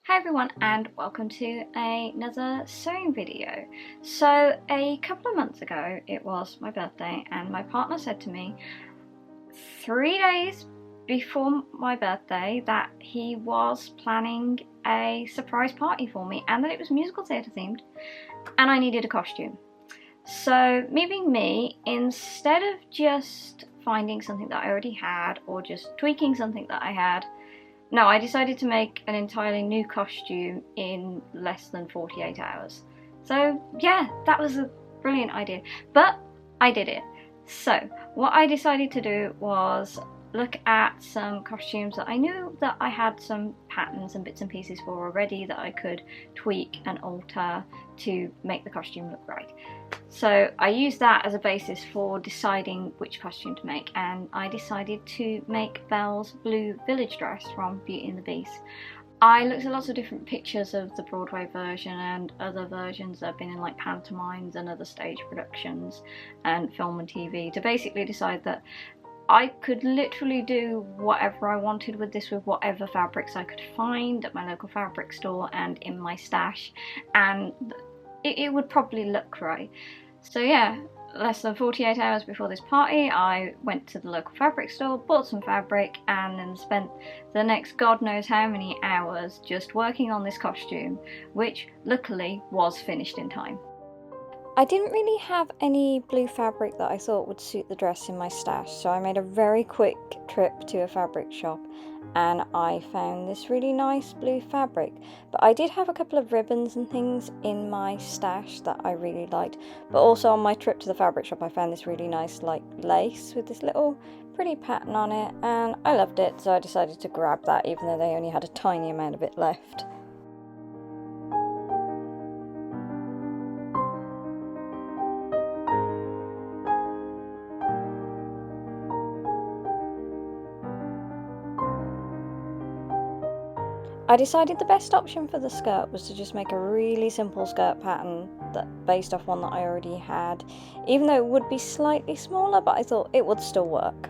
Hi everyone and welcome to another sewing video. So a couple of months ago it was my birthday and my partner said to me 3 days before my birthday that he was planning a surprise party for me and that it was musical theatre themed and I needed a costume. So me being me, instead of just finding something that I already had or just tweaking something that I had, no, I decided to make an entirely new costume in less than 48 hours. So yeah, that was a brilliant idea, but I did it. So what I decided to do was look at some costumes that I knew that I had some patterns and bits and pieces for already that I could tweak and alter to make the costume look right. So I used that as a basis for deciding which costume to make, and I decided to make Belle's blue village dress from Beauty and the Beast. I looked at lots of different pictures of the Broadway version and other versions that have been in like pantomimes and other stage productions and film and TV to basically decide that I could literally do whatever I wanted with this with whatever fabrics I could find at my local fabric store and in my stash, and it would probably look right. So yeah, less than 48 hours before this party I went to the local fabric store, bought some fabric, and then spent the next god knows how many hours just working on this costume, which luckily was finished in time. I didn't really have any blue fabric that I thought would suit the dress in my stash, so I made a very quick trip to a fabric shop and I found this really nice blue fabric. But I did have a couple of ribbons and things in my stash that I really liked, but also on my trip to the fabric shop I found this really nice like lace with this little pretty pattern on it and I loved it, so I decided to grab that even though they only had a tiny amount of it left. I decided the best option for the skirt was to just make a really simple skirt pattern based off one that I already had, even though it would be slightly smaller, but I thought it would still work.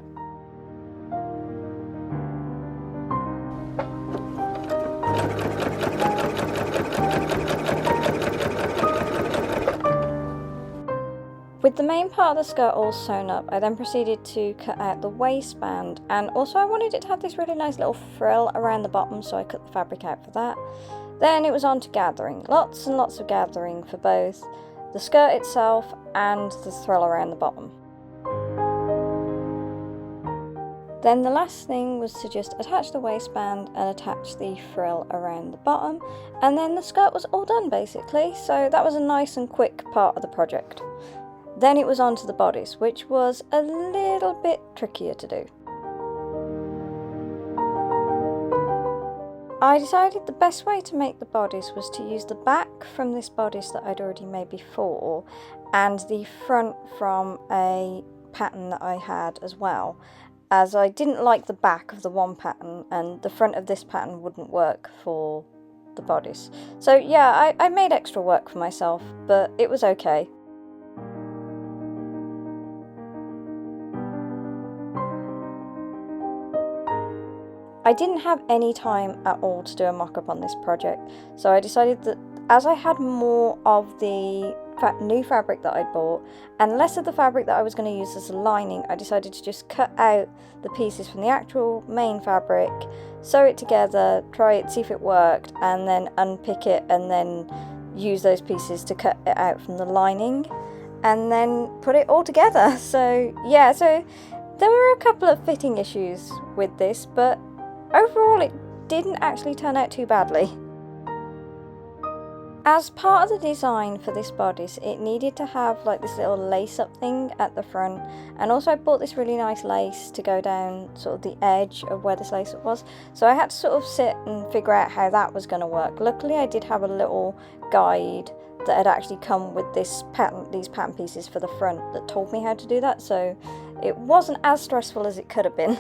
With the main part of the skirt all sewn up, I then proceeded to cut out the waistband, and also I wanted it to have this really nice little frill around the bottom, so I cut the fabric out for that. Then it was on to gathering, lots and lots of gathering for both the skirt itself and the frill around the bottom. Then the last thing was to just attach the waistband and attach the frill around the bottom, and then the skirt was all done basically, so that was a nice and quick part of the project. Then it was on to the bodice, which was a little bit trickier to do. I decided the best way to make the bodice was to use the back from this bodice that I'd already made before and the front from a pattern that I had as well, as I didn't like the back of the one pattern and the front of this pattern wouldn't work for the bodice. So yeah, I made extra work for myself, but it was okay. I didn't have any time at all to do a mock-up on this project, so I decided that as I had more of the new fabric that I'd bought and less of the fabric that I was going to use as a lining, I decided to just cut out the pieces from the actual main fabric, sew it together, try it, see if it worked, and then unpick it and then use those pieces to cut it out from the lining and then put it all together. So yeah, so there were a couple of fitting issues with this, but overall it didn't actually turn out too badly. As part of the design for this bodice, it needed to have like this little lace up thing at the front, and also I bought this really nice lace to go down sort of the edge of where this lace was, so I had to sort of sit and figure out how that was going to work. Luckily I did have a little guide that had actually come with these pattern pieces for the front that told me how to do that, so it wasn't as stressful as it could have been.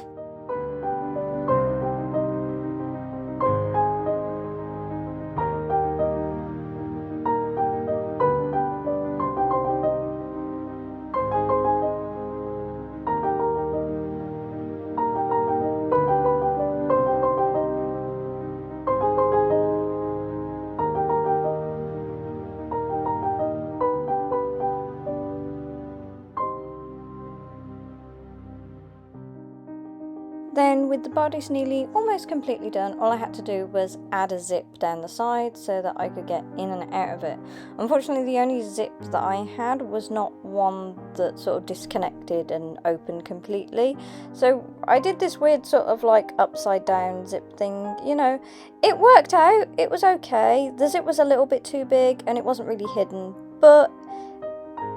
and with the bodice nearly almost completely done, all I had to do was add a zip down the side so that I could get in and out of it. Unfortunately, the only zip that I had was not one that sort of disconnected and opened completely, so I did this weird sort of like upside down zip thing. You know, it worked out, it was okay. The zip was a little bit too big and it wasn't really hidden, but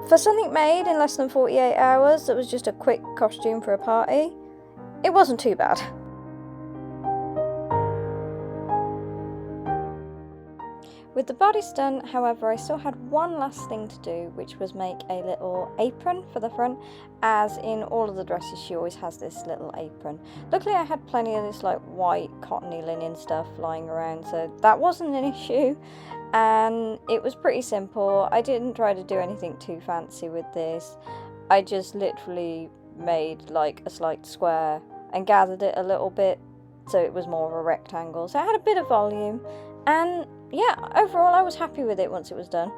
for something made in less than 48 hours that was just a quick costume for a party, it wasn't too bad. With the bodice done, however, I still had one last thing to do, which was make a little apron for the front, as in all of the dresses she always has this little apron. Luckily I had plenty of this like white cottony linen stuff lying around, so that wasn't an issue. And it was pretty simple. I didn't try to do anything too fancy with this. I just literally made like a slight square and gathered it a little bit so it was more of a rectangle. So it had a bit of volume, and yeah, overall I was happy with it once it was done.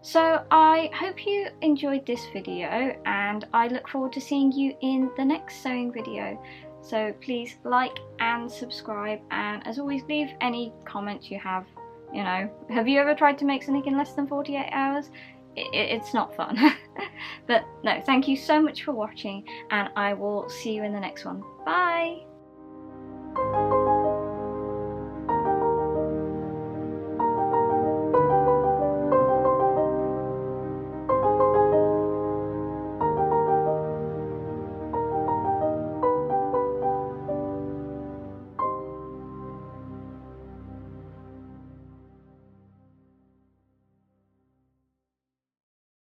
So I hope you enjoyed this video, and I look forward to seeing you in the next sewing video. So please like and subscribe, and as always leave any comments you have. You know, have you ever tried to make something in less than 48 hours? It's not fun. But no, thank you so much for watching, and I will see you in the next one. Bye!